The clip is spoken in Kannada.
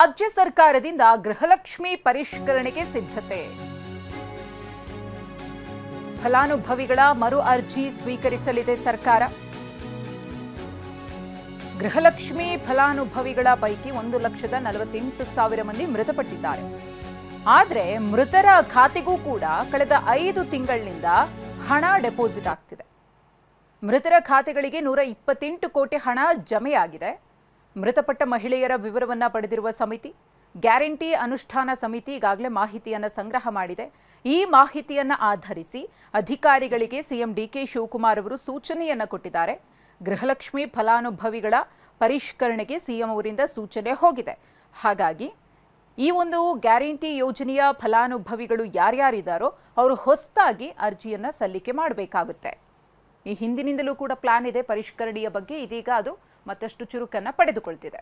ರಾಜ್ಯ ಸರ್ಕಾರದಿಂದ ಗೃಹಲಕ್ಷ್ಮಿ ಪರಿಷ್ಕರಣೆಗೆ ಸಿದ್ಧತೆ. ಫಲಾನುಭವಿಗಳ ಮರು ಅರ್ಜಿ ಸ್ವೀಕರಿಸಲಿದೆ ಸರ್ಕಾರ. ಗೃಹಲಕ್ಷ್ಮಿ ಫಲಾನುಭವಿಗಳ ಪೈಕಿ 1,48,000 ಮಂದಿ ಮೃತಪಟ್ಟಿದ್ದಾರೆ. ಆದರೆ ಮೃತರ ಖಾತೆಗೂ ಕೂಡ ಕಳೆದ 5 ತಿಂಗಳಿನಿಂದ ಹಣ ಡೆಪಾಸಿಟ್ ಆಗ್ತಿದೆ. ಮೃತರ ಖಾತೆಗಳಿಗೆ 128 ಕೋಟಿ ಹಣ ಜಮೆಯಾಗಿದೆ. ಮೃತಪಟ್ಟ ಮಹಿಳೆಯರ ವಿವರವನ್ನು ಪಡೆದಿರುವ ಸಮಿತಿ ಗ್ಯಾರಂಟಿ ಅನುಷ್ಠಾನ ಸಮಿತಿ ಈಗಾಗಲೇ ಮಾಹಿತಿಯನ್ನು ಸಂಗ್ರಹ ಮಾಡಿದೆ. ಈ ಮಾಹಿತಿಯನ್ನು ಆಧರಿಸಿ ಅಧಿಕಾರಿಗಳಿಗೆ ಸಿಎಂ ಡಿಕೆ ಶಿವಕುಮಾರ್ ಅವರು ಸೂಚನೆಯನ್ನು ಕೊಟ್ಟಿದ್ದಾರೆ. ಗೃಹಲಕ್ಷ್ಮಿ ಫಲಾನುಭವಿಗಳ ಪರಿಷ್ಕರಣೆಗೆ ಸಿಎಂ ಅವರಿಂದ ಸೂಚನೆ ಹೋಗಿದೆ. ಹಾಗಾಗಿ ಈ ಒಂದು ಗ್ಯಾರಂಟಿ ಯೋಜನೆಯ ಫಲಾನುಭವಿಗಳು ಯಾರ್ಯಾರಿದ್ದಾರೋ ಅವರು ಹೊಸದಾಗಿ ಅರ್ಜಿಯನ್ನು ಸಲ್ಲಿಕೆ ಮಾಡಬೇಕಾಗುತ್ತೆ. ಈ ಹಿಂದಿನಿಂದಲೂ ಕೂಡ ಪ್ಲಾನ್ ಇದೆ ಪರಿಷ್ಕರಣೆಯ ಬಗ್ಗೆ. ಇದೀಗ ಅದು ಮತ್ತಷ್ಟು ಚುರುಕನ್ನು ಪಡೆದುಕೊಳ್ತಿದೆ.